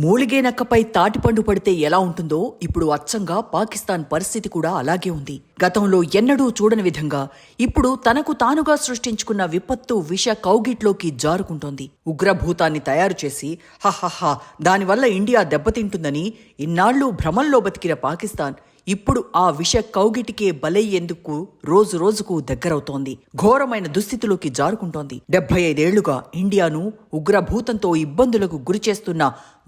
మూలిగే నక్కపై తాటిపండు పడితే ఎలా ఉంటుందో ఇప్పుడు అచ్చంగా పాకిస్తాన్ పరిస్థితి కూడా అలాగే ఉంది. గతంలో ఎన్నడూ చూడని విధంగా ఇప్పుడు తనకు తానుగా సృష్టించుకున్న విపత్తు విష కౌగిట్లోకి జారుకుంటోంది. ఉగ్రభూతాన్ని తయారు చేసి దానివల్ల ఇండియా దెబ్బతింటుందని ఇన్నాళ్లు భ్రమంలో బతికిన పాకిస్తాన్ ఇప్పుడు ఆ విష కౌగిటికే బలయ్యేందుకు రోజు రోజుకు దగ్గరవుతోంది. ఘోరమైన దుస్థితిలోకి జారుకుంటోంది. 75 ఏళ్లుగా ఇండియాను ఉగ్రభూతంతో ఇబ్బందులకు గురిచేస్తున్న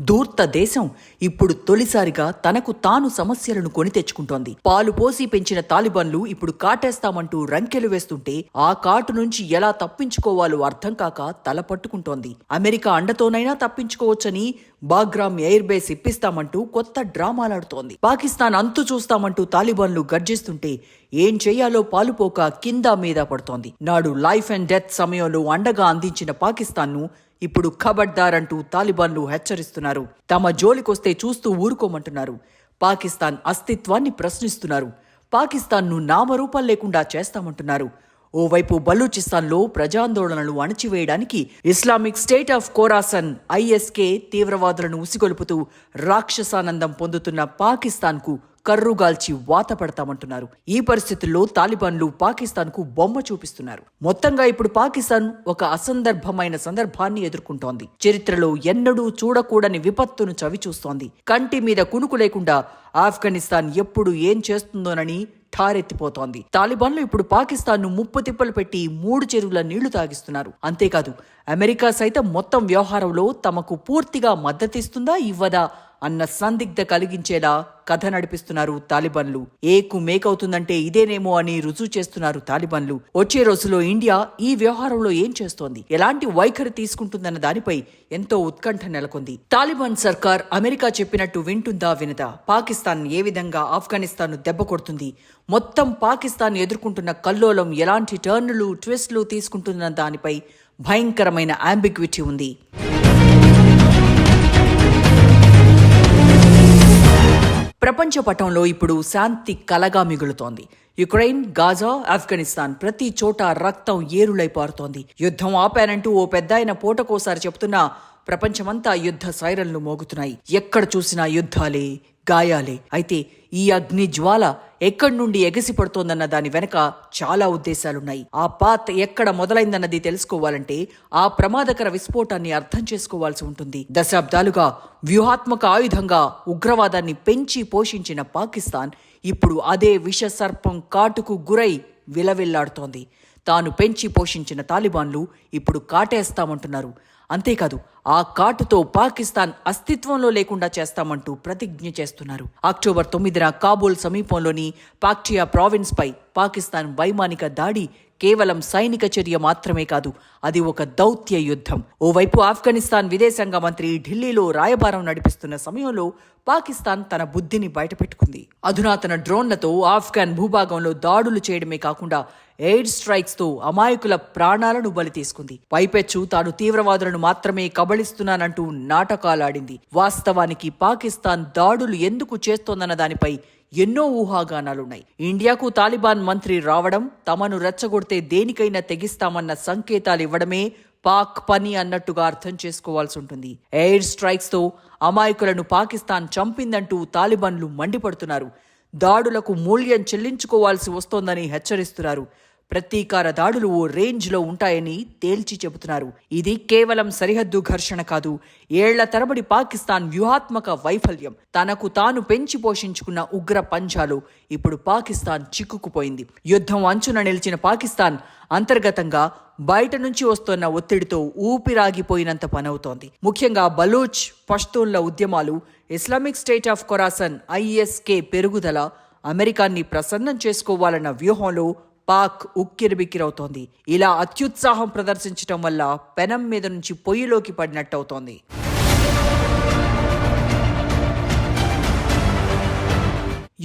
ధూర్త దేశం ఇప్పుడు తొలిసారిగా తనకు తాను సమస్యలను కొని తెచ్చుకుంటోంది. పాలు పోసి పెంచిన తాలిబాన్లు ఇప్పుడు కాటేస్తామంటూ రంకెలు వేస్తుంటే ఆ కాటు నుంచి ఎలా తప్పించుకోవాలో అర్థం కాక తల పట్టుకుంటోంది. అమెరికా అండతోనైనా తప్పించుకోవచ్చని బాగ్రామ్ ఎయిర్ బేస్ ఇప్పిస్తామంటూ కొత్త డ్రామాలాడుతోంది. పాకిస్తాన్ అంతు చూస్తామంటూ తాలిబాన్లు గర్జిస్తుంటే ఏం చెయ్యాలో పాలుపోక కింద మీద పడుతోంది. నాడు లైఫ్ అండ్ డెత్ సమయంలో అండగా అందించిన పాకిస్తాన్ను ఇప్పుడు ఖబర్దార్ అంటూ తాలిబాన్లు హెచ్చరిస్తున్నారు. తమ జోలికొస్తే చూస్తూ ఊరుకోమంటున్నారు. పాకిస్తాన్ అస్తిత్వాన్ని ప్రశ్నిస్తున్నారు. పాకిస్తాన్ను నామరూపం లేకుండా చేస్తామంటున్నారు. ఓవైపు బలూచిస్తాన్లో ప్రజాందోళనలు అణచివేయడానికి Islamic state of Khorasan ISK తీవ్రవాదులను ఉసిగొలుపుతూ రాక్షసానందం పొందుతున్న పాకిస్తాన్కు కర్రుగాల్చి వాత పెడతామంటున్నారు. ఈ పరిస్థితుల్లో తాలిబాన్లు పాకిస్తాన్కు బొమ్మ చూపిస్తున్నారు. మొత్తంగా ఇప్పుడు పాకిస్తాన్ ఒక అసందర్భమైన సందర్భాన్ని ఎదుర్కొంటోంది. చరిత్రలో ఎన్నడూ చూడకూడని విపత్తును చవిచూస్తోంది. కంటి మీద కునుకు లేకుండా ఆఫ్ఘనిస్తాన్ ఎప్పుడు ఏం చేస్తుందోనని ఠారెత్తిపోతోంది. తాలిబాన్లు ఇప్పుడు పాకిస్తాన్ను ముప్పు తిప్పలు పెట్టి 3 చెరువుల నీళ్లు తాగిస్తున్నారు. అంతేకాదు అమెరికా సైతం మొత్తం వ్యవహారంలో తమకు పూర్తిగా మద్దతిస్తుందా ఇవ్వదా అన్న సందిగ్ధ కలిగించేలా కథ నడిపిస్తున్నారు తాలిబాన్లు. ఏకు మేకవుతుందంటే ఇదేనేమో అని రుజువు చేస్తున్నారు తాలిబాన్లు. వచ్చే రోజుల్లో ఇండియా ఈ వ్యవహారంలో ఏం చేస్తోంది, ఎలాంటి వైఖరి తీసుకుంటుందన్న దానిపై ఎంతో ఉత్కంఠ నెలకొంది. తాలిబాన్ సర్కార్ అమెరికా చెప్పినట్టు వింటుందా వినదా, పాకిస్తాన్ ఏ విధంగా ఆఫ్ఘనిస్తాన్ను దెబ్బ కొడుతుంది, మొత్తం పాకిస్తాన్ ఎదుర్కొంటున్న కల్లోలం ఎలాంటి టర్నులు ట్విస్టులు తీసుకుంటున్న దానిపై భయంకరమైన అంబిగ్విటీ ఉంది. ప్రపంచ పటంలో ఇప్పుడు శాంతి కలగా మిగులుతోంది. యుక్రెయిన్, గాజా, ఆఫ్ఘనిస్తాన్ ప్రతి చోట రక్తం ఏరులై పారుతోంది. యుద్ధం ఆపానంటూ ఓ పెద్దాయన పూటకోసారి చెప్తున్నా ప్రపంచమంతా యుద్ధ సైరన్లు మోగుతున్నాయి. ఎక్కడ చూసినా యుద్ధాలే, గాయాలే. అయితే ఈ అగ్ని జ్వాల ఎక్కడి నుండి ఎగసి పడుతోందన్న దాని వెనక చాలా ఉద్దేశాలున్నాయి. ఆ పాత్ ఎక్కడ మొదలైందన్నది తెలుసుకోవాలంటే ఆ ప్రమాదకర విస్ఫోటాన్ని అర్థం చేసుకోవాల్సి ఉంటుంది. దశాబ్దాలుగా వ్యూహాత్మక ఆయుధంగా ఉగ్రవాదాన్ని పెంచి పోషించిన పాకిస్తాన్ ఇప్పుడు అదే విష సర్పం కాటుకు గురై విలవిల్లాడుతోంది. తాను పెంచి పోషించిన తాలిబాన్లు ఇప్పుడు కాటేస్తామంటున్నారు. అంతేకాదు ఆ కాటుతో పాకిస్తాన్ అస్తిత్వంలో లేకుండా చేస్తామంటూ ప్రతిజ్ఞ చేస్తున్నారు. అక్టోబర్ 9న కాబూల్ సమీపంలోని పాక్టియా ప్రావిన్స్ పై పాకిస్తాన్ వైమానిక దాడి కేవలం సైనిక చర్య మాత్రమే కాదు, అది ఒక దౌత్య యుద్ధం. ఓవైపు ఆఫ్ఘనిస్తాన్ విదేశాంగ మంత్రి ఢిల్లీలో రాయబారం నడిపిస్తున్న సమయంలో పాకిస్తాన్ తన బుద్ధిని బయటపెట్టుకుంది. అధునాతన డ్రోన్లతో ఆఫ్ఘన్ భూభాగంలో దాడులు చేయడమే కాకుండా ఎయిర్ స్ట్రైక్స్ తో అమాయకుల ప్రాణాలను బలి తీసుకుంది. పైపెచ్చు తాను తీవ్రవాదులను మాత్రమే కబళిస్తున్నానంటూ నాటకాలాడింది. వాస్తవానికి పాకిస్తాన్ దాడులు ఎందుకు చేస్తోందన్న దానిపై ఎన్నో ఊహాగానాలున్నాయి. ఇండియాకు తాలిబాన్ మంత్రి రావడం, తమను రెచ్చగొడితే దేనికైనా తెగిస్తామన్న సంకేతాలు ఇవ్వడమే పాక్ పని అన్నట్టుగా అర్థం చేసుకోవాల్సి ఉంటుంది. ఎయిర్ స్ట్రైక్స్ తో అమాయకులను పాకిస్తాన్ చంపిందంటూ తాలిబాన్లు మండిపడుతున్నారు. దాడులకు మూల్యం చెల్లించుకోవాల్సి వస్తోందని హెచ్చరిస్తున్నారు. ప్రతీకార దాడులు ఓ రేంజ్లో ఉంటాయని తేల్చి చెబుతున్నారు. ఇది కేవలం సరిహద్దు ఘర్షణ కాదు, ఏళ్ల తరబడి పాకిస్తాన్ వ్యూహాత్మక వైఫల్యం. తనకు తాను పెంచి పోషించుకున్న ఉగ్ర పంజాలో ఇప్పుడు పాకిస్తాన్ చిక్కుకుపోయింది. యుద్ధం అంచున నిలిచిన పాకిస్తాన్ అంతర్గతంగా బయట నుంచి వస్తున్న ఒత్తిడితో ఊపిరాగిపోయినంత పనవుతోంది. ముఖ్యంగా బలూచ్, పష్తూన్ల ఉద్యమాలు, Islamic state of Khorasan ISK పెరుగుదల, అమెరికాన్ని ప్రసన్నం చేసుకోవాలన్న వ్యూహంలో పాక్ ఉక్కిరిబిక్కిరవుతోంది. ఇలా అత్యుత్సాహం ప్రదర్శించడం వల్ల పెనం మీద నుంచి పొయ్యిలోకి పడినట్టవుతోంది.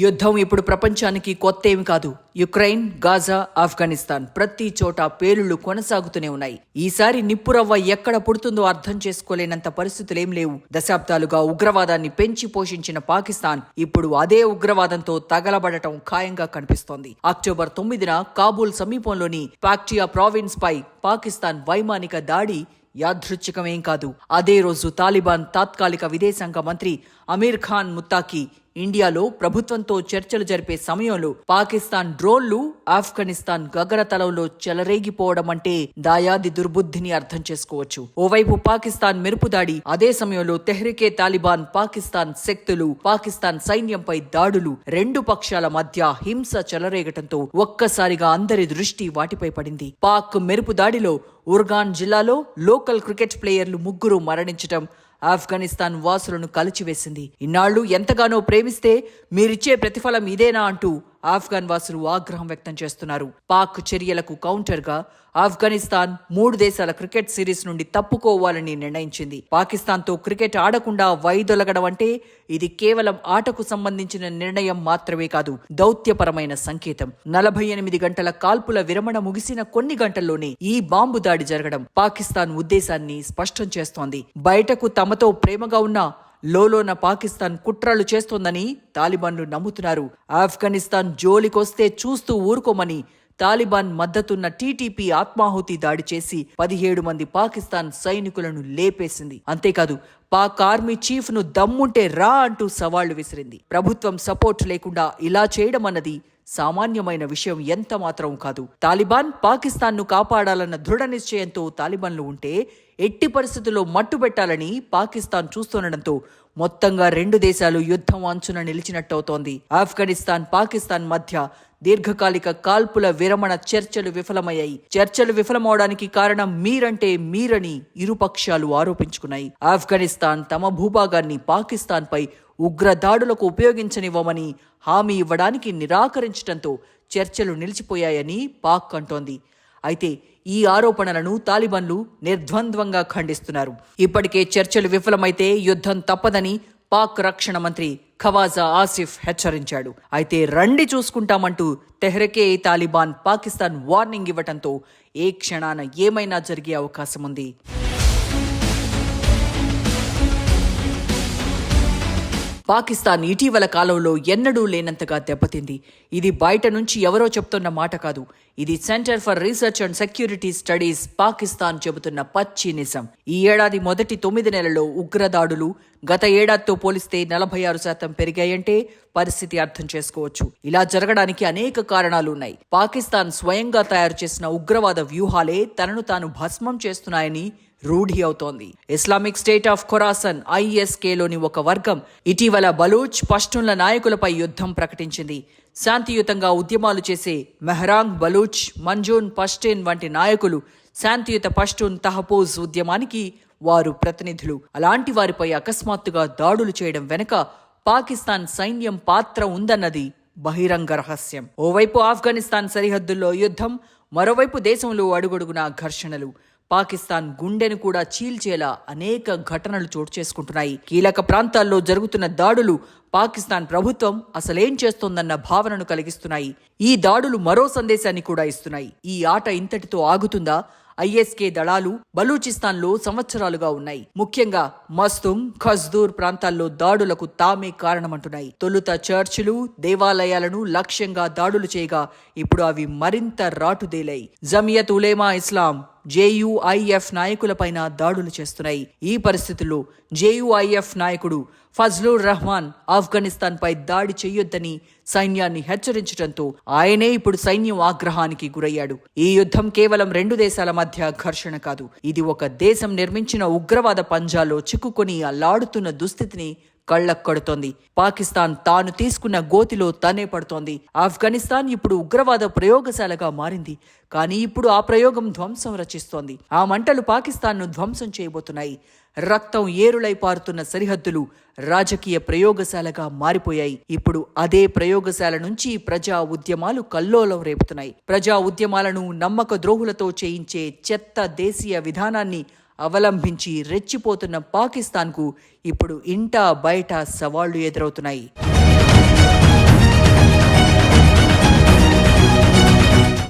యుద్ధం ఇప్పుడు ప్రపంచానికి కొత్త ఏమి కాదు. యుక్రెయిన్, గాజా, ఆఫ్ఘనిస్తాన్ ప్రతి చోట పేలుళ్లు కొనసాగుతూనే ఉన్నాయి. ఈసారి నిప్పురవ్వ ఎక్కడ పుడుతుందో అర్థం చేసుకోలేనంత పరిస్థితులేం లేవు. దశాబ్దాలుగా ఉగ్రవాదాన్ని పెంచి పోషించిన పాకిస్తాన్ ఇప్పుడు అదే ఉగ్రవాదంతో తగలబడటం ఖాయంగా కనిపిస్తోంది. అక్టోబర్ 9న కాబూల్ సమీపంలోని పాక్టియా ప్రావిన్స్ పై పాకిస్తాన్ వైమానిక దాడి యాదృచ్ఛికమేం కాదు. అదే రోజు తాలిబాన్ తాత్కాలిక విదేశాంగ మంత్రి అమీర్ ఖాన్ ముత్తాకి ఇండియాలో ప్రభుత్వంతో చర్చలు జరిపే సమయంలో పాకిస్తాన్ డ్రోన్లు ఆఫ్ఘనిస్తాన్ గగనతలంలో చెలరేగిపోవడం అంటే దాయాది దుర్బుద్ధిని అర్థం చేసుకోవచ్చు. ఓవైపు పాకిస్తాన్ మెరుపుదాడి, అదే సమయంలో తెహ్రికే తాలిబాన్ పాకిస్తాన్ శక్తులు, పాకిస్తాన్ సైన్యంపై దాడులు, రెండు పక్షాల మధ్య హింస చెలరేగటంతో ఒక్కసారిగా అందరి దృష్టి వాటిపై పడింది. పాక్ మెరుపు దాడిలో ఉర్గాన్ జిల్లాలో లోకల్ క్రికెట్ ప్లేయర్లు 3 మరణించటం ఆఫ్ఘనిస్తాన్ వాసులను కలిచివేసింది. ఇన్నాళ్లు ఎంతగానో ప్రేమిస్తే మీరిచ్చే ప్రతిఫలం ఇదేనా అంటూ ఆఫ్ఘన్ వాసులు ఆగ్రహం వ్యక్తం చేస్తున్నారు. పాక్ చర్యలకు కౌంటర్గా ఆఫ్ఘనిస్తాన్ 3 దేశాల క్రికెట్ సిరీస్ నుండి తప్పుకోవాలని నిర్ణయించింది. పాకిస్తాన్తో క్రికెట్ ఆడకుండా వైదొలగడం అంటే ఇది కేవలం ఆటకు సంబంధించిన నిర్ణయం మాత్రమే కాదు, దౌత్యపరమైన సంకేతం. 48 గంటల కాల్పుల విరమణ ముగిసిన కొన్ని గంటల్లోనే ఈ బాంబు దాడి జరగడం పాకిస్తాన్ ఉద్దేశాన్ని స్పష్టం చేస్తోంది. బయటకు తమతో ప్రేమగా ఉన్న లోలోన పాకిస్తాన్ కుట్రలు చేస్తోందని తాలిబాన్లు నమ్ముతున్నారు. ఆఫ్ఘనిస్తాన్ జోలికొస్తే చూస్తూ ఊరుకోమని తాలిబాన్ మద్దతున్న టీటీపీ ఆత్మాహుతి దాడి చేసి 17 మంది పాకిస్తాన్ సైనికులను లేపేసింది. అంతేకాదు పాక్ ఆర్మీ చీఫ్ ను దమ్ముంటే రా అంటూ సవాళ్లు విసిరింది. ప్రభుత్వం సపోర్ట్ లేకుండా ఇలా చేయడం అన్నది సామాన్యమైన విషయం ఎంత మాత్రం కాదు. తాలిబాన్ పాకిస్తాన్ ను కాపాడాలన్న దృఢ నిశ్చయంతో తాలిబాన్లు ఉంటే ఎట్టి పరిస్థితుల్లో మట్టుబెట్టాలని పాకిస్తాన్ చూస్తుండటంతో మొత్తంగా 2 దేశాలు యుద్ధం అంచున నిలిచినట్టవుతోంది. ఆఫ్ఘనిస్తాన్ పాకిస్తాన్ మధ్య దీర్ఘకాలిక కాల్పుల విరమణ చర్చలు విఫలమయ్యాయి. చర్చలు విఫలమవడానికి కారణం మీరంటే మీరని ఇరుపక్షాలు ఆరోపించుకున్నాయి. ఆఫ్ఘనిస్తాన్ తమ భూభాగాన్ని పాకిస్తాన్పై ఉగ్రదాడులకు ఉపయోగించనివ్వమని హామీ ఇవ్వడానికి నిరాకరించడంతో చర్చలు నిలిచిపోయాయని పాక్ అంటోంది. అయితే ఈ ఆరోపణలను తాలిబాన్లు నిర్ద్వంద్వంగా ఖండిస్తున్నారు. ఇప్పటికే చర్చలు విఫలమైతే యుద్ధం తప్పదని పాక్ రక్షణ మంత్రి ఖవాజా ఆసిఫ్ హెచ్చరించాడు. అయితే రండి చూసుకుంటామంటూ తెహ్రికే తాలిబాన్ పాకిస్తాన్ వార్నింగ్ ఇవ్వటంతో ఏ క్షణాన ఏమైనా జరిగే అవకాశం ఉంది. పాకిస్తాన్ ఇటీవల కాలంలో ఎన్నడూ లేనంతగా దెబ్బతింది. ఇది బయట నుంచి ఎవరో చెప్తున్న మాట కాదు. ఇది centre for research and security studies Pakistan చెబుతున్న పచ్చి నిజం. ఈ ఏడాది మొదటి 9 నెలల్లో ఉగ్రదాడులు గత ఏడాదితో పోలిస్తే 46% పెరిగాయంటే పరిస్థితి అర్థం చేసుకోవచ్చు. ఇలా జరగడానికి అనేక కారణాలు ఉన్నాయి. పాకిస్తాన్ స్వయంగా తయారు చేసిన ఉగ్రవాద వ్యూహాలే తనను తాను భస్మం చేస్తున్నాయని రూఢి అవుతోంది. ఇస్లామిక్ స్టేట్ ఆఫ్ ఖొరాసన్ ISKలోని ఒక వర్గం ఇటీవల బలూచ్ పష్టున్ల నాయకులపై యుద్ధం ప్రకటించింది. శాంతియుతంగా ఉద్యమాలు చేసే మెహ్రాంగ్ బలూచ్, మంజూన్ పష్టిన్ వంటి నాయకులు శాంతియుత పష్టున్ తహపూజ్ ఉద్యమానికి వారు ప్రతినిధులు. అలాంటి వారిపై అకస్మాత్తుగా దాడులు చేయడం వెనుక పాకిస్తాన్ సైన్యం పాత్ర ఉందన్నది బహిరంగ రహస్యం. ఓవైపు ఆఫ్ఘనిస్తాన్ సరిహద్దుల్లో యుద్ధం, మరోవైపు దేశంలో అడుగడుగునా ఘర్షణలు. పాకిస్తాన్ గుండెను కూడా చీల్చేలా అనేక ఘటనలు చోటు చేసుకుంటున్నాయి. కీలక ప్రాంతాల్లో జరుగుతున్న దాడులు పాకిస్తాన్ ప్రభుత్వం అసలేం చేస్తోందన్న భావనను కలిగిస్తున్నాయి. ఈ దాడులు మరో సందేశాన్ని కూడా ఇస్తున్నాయి. ఈ ఆట ఇంతటితో ఆగుతుందా? ISK దళాలు బలూచిస్తాన్లో సంవత్సరాలుగా ఉన్నాయి. ముఖ్యంగా మస్తూమ్, ఖజ్దూర్ ప్రాంతాల్లో దాడులకు తామే కారణమంటున్నాయి. తొలుత చర్చిలు, దేవాలయాలను లక్ష్యంగా దాడులు చేయగా ఇప్పుడు అవి మరింత రాటుదేలాయి. జమియత్ ఉలేమా ఇస్లాం, JUIF నాయకులపైన దాడులు చేస్తున్నాయి. ఈ పరిస్థితుల్లో JUIF నాయకుడు ఫజ్లుర్ రహమాన్ ఆఫ్ఘనిస్తాన్పై దాడి చెయ్యొద్దని సైన్యాన్ని హెచ్చరించడంతో ఆయనే ఇప్పుడు సైన్యం ఆగ్రహానికి గురయ్యాడు. ఈ యుద్ధం కేవలం 2 దేశాల మధ్య ఘర్షణ కాదు. ఇది ఒక దేశం నిర్మించిన ఉగ్రవాద పంజాలో చిక్కుకొని అల్లాడుతున్న దుస్థితిని కళ్లక్కడుతోంది. పాకిస్తాన్ తాను తీసుకున్న గోతిలో తనే పడుతోంది. ఆఫ్ఘనిస్తాన్ ఇప్పుడు ఉగ్రవాద ప్రయోగశాలగా మారింది. కానీ ఇప్పుడు ఆ ప్రయోగం ధ్వంసం రచిస్తోంది. ఆ మంటలు పాకిస్తాన్ను ధ్వంసం చేయబోతున్నాయి. రక్తం ఏరులై పారుతున్న సరిహద్దులు రాజకీయ ప్రయోగశాలగా మారిపోయాయి. ఇప్పుడు అదే ప్రయోగశాల నుంచి ప్రజా ఉద్యమాలు కల్లోలం రేపుతున్నాయి. ప్రజా ఉద్యమాలను నమ్మక ద్రోహులతో చేయించే చెత్త దేశీయ విధానాన్ని అవలంబించి రెచ్చిపోతున్న పాకిస్తాన్కు ఇప్పుడు ఇంటా బయట సవాళ్లు ఎదురవుతున్నాయి.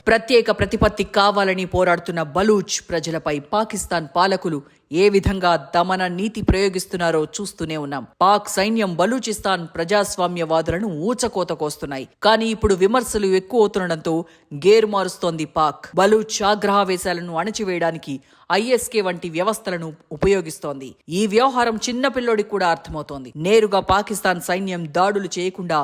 ప్రత్యేక ప్రతిపత్తి కావాలని పోరాడుతున్న బలూచ్ ప్రజలపై పాకిస్తాన్ పాలకులు ఏ విధంగా దమన నీతి ప్రయోగిస్తున్నారో చూస్తూనే ఉన్నాం. పాక్ సైన్యం బలూచిస్తాన్ ప్రజాస్వామ్యవాదులను ఊచకోత కోస్తున్నాయి. కానీ ఇప్పుడు విమర్శలు ఎక్కువ అవుతుండటంతో గేరు మారుస్తోంది పాక్. బలూచ్ ఆగ్రహావేశాలను అణచివేయడానికి ఐఎస్కే వంటి వ్యవస్థలను ఉపయోగిస్తోంది. ఈ వ్యవహారం చిన్నపిల్లోడికి కూడా అర్థమవుతోంది. నేరుగా పాకిస్తాన్ సైన్యం దాడులు చేయకుండా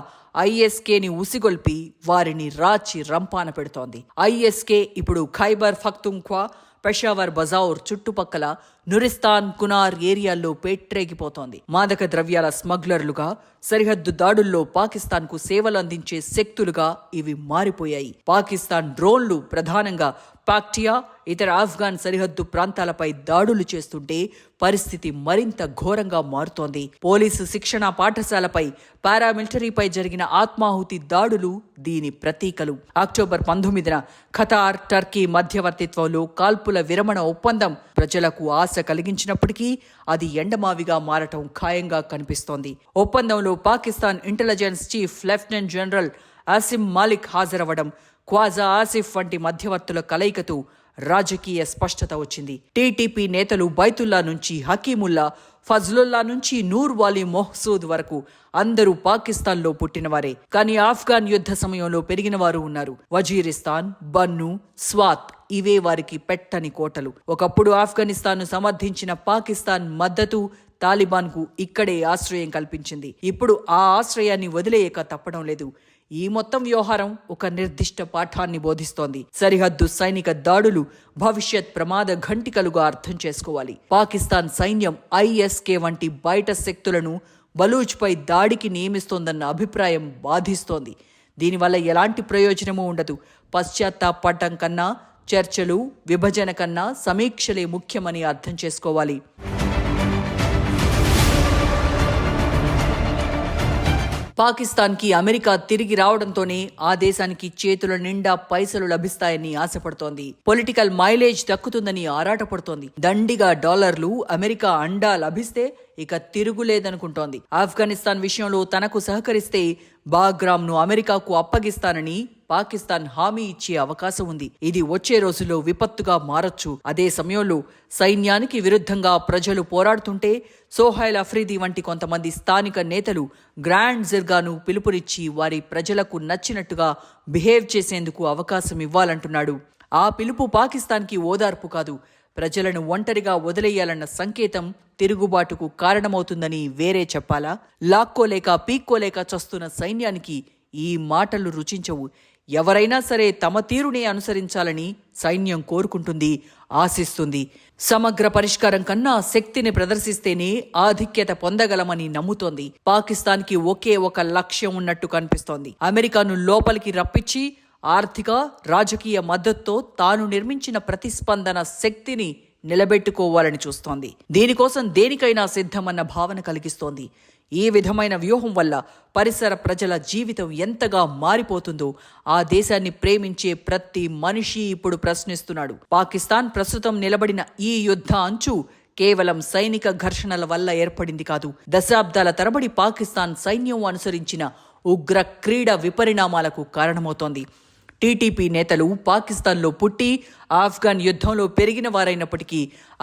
ఐఎస్కేని ఉసిగొల్పి వారిని రాచి రంపాన పెడుతోంది. ఐఎస్కే ఇప్పుడు ఖైబర్ పఖ్తూన్ఖ్వా, పెషావర్ బజౌర్ చుట్టుపక్కల నురిస్తాన్, కునార్ ఏరియాల్లో పేట్రేగిపోతోంది. మాదక ద్రవ్యాల స్మగ్లర్లుగా, సరిహద్దు దాడుల్లో పాకిస్తాన్కు సేవలు అందించే శక్తులుగా ఇవి మారిపోయాయి. పాకిస్తాన్ డ్రోన్లు ప్రధానంగా పాక్టియా, ఇతర ఆఫ్ఘాన్ సరిహద్దు ప్రాంతాలపై దాడులు చేస్తుంటే పరిస్థితి మరింత ఘోరంగా మారుతోంది. పోలీసు శిక్షణ పాఠశాలపై, పారామిలిటరీపై జరిగిన ఆత్మాహుతి దాడులు దీని ప్రతీకలు. అక్టోబర్ 19న ఖతార్, టర్కీ మధ్యవర్తిత్వంలో కాల్పుల విరమణ ఒప్పందం ప్రజలకు ఆశ కలిగించినప్పటికీ అది ఎండమావిగా మారటం ఖాయంగా కనిపిస్తోంది. ఒప్పందంలో Pakistan intelligence chief lieutenant general Asim Malik హాజరవ్వడం, ఖ్వాజా ఆసిఫ్ వంటి మధ్యవర్తుల కలయికతో రాజకీయ స్పష్టత వచ్చింది. టీటీపీ నేతలు బైతుల్లా నుంచి హకీముల్లా, ఫజ్లుల్లా నుంచి నూర్ వాలీ మొహ్సూద్ వరకు అందరూ పాకిస్తాన్లో పుట్టినవారే. కానీ ఆఫ్ఘాన్ యుద్ధ సమయంలో పెరిగిన వారు ఉన్నారు. వజీరిస్తాన్, బన్ను, స్వాత్ ఇవే వారికి పెట్టని కోటలు. ఒకప్పుడు ఆఫ్ఘనిస్తాన్ను సమర్థించిన పాకిస్తాన్ మద్దతు తాలిబాన్కు ఇక్కడే ఆశ్రయం కల్పించింది. ఇప్పుడు ఆ ఆశ్రయాన్ని వదిలేయక తప్పడం లేదు. ఈ మొత్తం వ్యవహారం ఒక నిర్దిష్ట పాఠాన్ని బోధిస్తోంది. సరిహద్దు సైనిక దాడులు భవిష్యత్ ప్రమాద ఘంటికలుగా అర్థం చేసుకోవాలి. పాకిస్తాన్ సైన్యం ఐఎస్కే వంటి బయట శక్తులను బలూచ్పై దాడికి నియమిస్తోందన్న అభిప్రాయం బాధిస్తోంది. దీనివల్ల ఎలాంటి ప్రయోజనమూ ఉండదు. పశ్చాత్తాపడటం కన్నా చర్చలు, విభజన కన్నా సమీక్షలే ముఖ్యమని అర్థం చేసుకోవాలి. పాకిస్తాన్కి అమెరికా తిరిగి రావడంతోనే ఆ దేశానికి చేతుల నిండా పైసలు లభిస్తాయని ఆశపడుతోంది. పొలిటికల్ మైలేజ్ దక్కుతుందని ఆరాటపడుతోంది. దండిగా డాలర్లు, అమెరికా అండా లభిస్తే ఇక తిరుగులేదనుకుంటోంది. ఆఫ్ఘనిస్తాన్ విషయంలో తనకు సహకరిస్తే బాగ్రామ్ను అమెరికాకు అప్పగిస్తానని పాకిస్తాన్ హామీ ఇచ్చే అవకాశం ఉంది. ఇది వచ్చే రోజుల్లో విపత్తుగా మారొచ్చు. అదే సమయంలో సైన్యానికి విరుద్ధంగా ప్రజలు పోరాడుతుంటే సోహైల్ అఫ్రీది వంటి కొంతమంది స్థానిక నేతలు గ్రాండ్ జిర్గాను పిలుపునిచ్చి వారి ప్రజలకు నచ్చినట్టుగా బిహేవ్ చేసేందుకు అవకాశం ఇవ్వాలంటున్నాడు. ఆ పిలుపు పాకిస్తాన్కి ఓదార్పు కాదు, ప్రజలను ఒంటరిగా వదిలేయాలన్న సంకేతం. తిరుగుబాటుకు కారణమవుతుందని వేరే చెప్పాలా? లాక్కోలేక పీక్కోలేక చస్తున్న సైన్యానికి ఈ మాటలు రుచించవు. ఎవరైనా సరే తమ తీరునే అనుసరించాలని సైన్యం కోరుకుంటుంది, ఆశిస్తుంది. సమగ్ర పరిష్కారం కన్నా శక్తిని ప్రదర్శిస్తేనే ఆధిక్యత పొందగలమని నమ్ముతోంది. పాకిస్తాన్కి ఒకే ఒక లక్ష్యం ఉన్నట్టు కనిపిస్తోంది. అమెరికాను లోపలికి రప్పించి ఆర్థిక, రాజకీయ మద్దతుతో తాను నిర్మించిన ప్రతిస్పందన శక్తిని నిలబెట్టుకోవాలని చూస్తోంది. దీనికోసం దేనికైనా సిద్ధమన్న భావన కలిగిస్తోంది. ఈ విధమైన వ్యూహం వల్ల పరిసర ప్రజల జీవితం ఎంతగా మారిపోతుందో ఆ దేశాన్ని ప్రేమించే ప్రతి మనిషి ఇప్పుడు ప్రశ్నిస్తున్నాడు. పాకిస్తాన్ ప్రస్తుతం నిలబడిన ఈ యుద్ధ అంచు కేవలం సైనిక ఘర్షణల వల్ల ఏర్పడింది కాదు. దశాబ్దాల తరబడి పాకిస్తాన్ సైన్యం అనుసరించిన ఉగ్ర క్రీడ విపరిణామాలకు కారణమవుతోంది. టీటీపీ నేతలు పాకిస్తాన్లో పుట్టి ఆఫ్ఘన్ యుద్ధంలో పెరిగిన వారైనప్పటికీ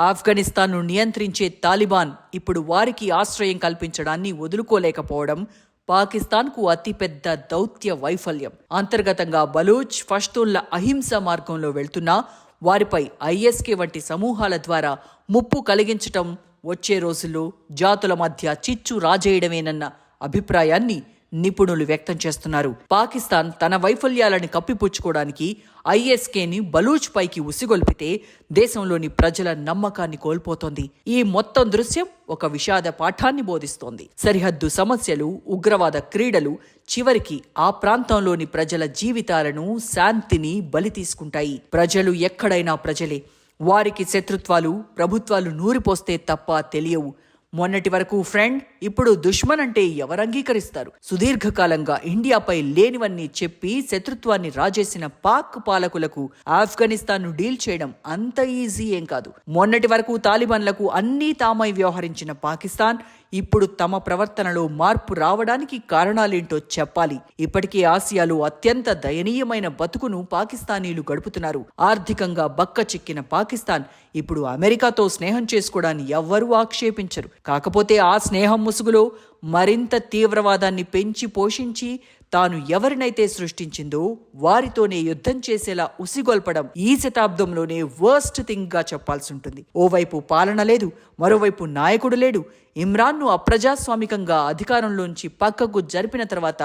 ఆఫ్ఘనిస్తాన్ను నియంత్రించే తాలిబాన్ ఇప్పుడు వారికి ఆశ్రయం కల్పించడాన్ని వదులుకోలేకపోవడం పాకిస్తాన్కు అతిపెద్ద దౌత్య వైఫల్యం. అంతర్గతంగా బలూచ్, పష్తూన్ల అహింస మార్గంలో వెళ్తున్నా వారిపై ఐఎస్కే వంటి సమూహాల ద్వారా ముప్పు కలిగించటం వచ్చే రోజుల్లో జాతుల మధ్య చిచ్చు రాజేయడమేనన్న అభిప్రాయాన్ని నిపుణులు వ్యక్తం చేస్తున్నారు. పాకిస్తాన్ తన వైఫల్యాలను కప్పిపుచ్చుకోవడానికి ఐఎస్కేని బలూచ్ పైకి ఉసిగొల్పితే దేశంలోని ప్రజల నమ్మకాన్ని కోల్పోతోంది. ఈ మొత్తం దృశ్యం ఒక విషాద పాఠాన్ని బోధిస్తోంది. సరిహద్దు సమస్యలు, ఉగ్రవాద క్రీడలు చివరికి ఆ ప్రాంతంలోని ప్రజల జీవితాలను, శాంతిని బలి తీసుకుంటాయి. ప్రజలు ఎక్కడైనా ప్రజలే. వారికి శత్రుత్వాలు, ప్రభుత్వాలు నూరిపోస్తే తప్ప తెలియవు. మొన్నటి వరకు ఫ్రెండ్, ఇప్పుడు దుష్మన్ అంటే ఎవరు అంగీకరిస్తారు? సుదీర్ఘకాలంగా ఇండియాపై లేనివన్నీ చెప్పి శత్రుత్వాన్ని రాజేసిన పాక్ పాలకులకు ఆఫ్ఘనిస్తాన్ను డీల్ చేయడం అంత ఈజీ ఏం కాదు. మొన్నటి వరకు తాలిబాన్లకు అన్నీ తామై వ్యవహరించిన పాకిస్తాన్ ఇప్పుడు తమ ప్రవర్తనలో మార్పు రావడానికి కారణాలేంటో చెప్పాలి. ఇప్పటికే ఆసియాలో అత్యంత దయనీయమైన బతుకును పాకిస్తానీలు గడుపుతున్నారు. ఆర్థికంగా బక్క చిక్కిన పాకిస్తాన్ ఇప్పుడు అమెరికాతో స్నేహం చేసుకోవడాన్ని ఎవ్వరూ ఆక్షేపించరు. కాకపోతే ఆ స్నేహం ముసుగులో మరింత తీవ్రవాదాన్ని పెంచి పోషించి తాను ఎవరినైతే సృష్టించిందో వారితోనే యుద్ధం చేసేలా ఉసిగొల్పడం ఈ శతాబ్దంలోనే వర్స్ట్ థింగ్ గా చెప్పాల్సి ఉంటుంది. ఓవైపు పాలన లేదు, మరోవైపు నాయకుడు లేడు. ఇమ్రాన్ను అప్రజాస్వామికంగా అధికారంలోంచి పక్కకు జరిపిన తర్వాత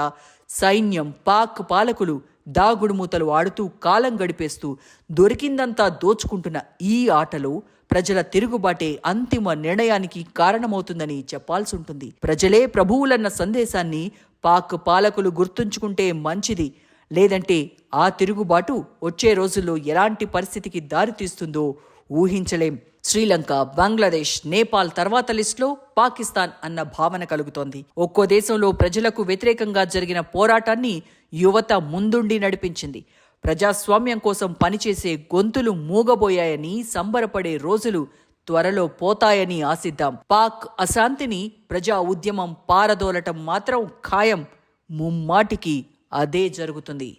సైన్యం, పాక్ పాలకులు దాగుడుమూతలు ఆడుతూ కాలం గడిపేస్తూ దొరికిందంతా దోచుకుంటున్న ఈ ఆటలో ప్రజల తిరుగుబాటే అంతిమ నిర్ణయానికి కారణమవుతుందని చెప్పాల్సి ఉంటుంది. ప్రజలే ప్రభువులన్న సందేశాన్ని పాక్ పాలకులు గుర్తుంచుకుంటే మంచిది. లేదంటే ఆ తిరుగుబాటు వచ్చే రోజుల్లో ఎలాంటి పరిస్థితికి దారితీస్తుందో ఊహించలేం. శ్రీలంక, బంగ్లాదేశ్, నేపాల్ తర్వాత లిస్టులో పాకిస్తాన్ అన్న భావన కలుగుతోంది. ఒక్కో దేశంలో ప్రజలకు వ్యతిరేకంగా జరిగిన పోరాటాన్ని యువత ముందుండి నడిపించింది. ప్రజాస్వామ్యం కోసం పనిచేసే గొంతులు మూగబోయాయని సంబరపడే రోజులు త్వరలో పోతాయని ఆశిద్దాం. పాక్ అశాంతిని ప్రజా ఉద్యమం పారదోలటం మాత్రం ఖాయం. ముమ్మాటికి అదే జరుగుతుంది.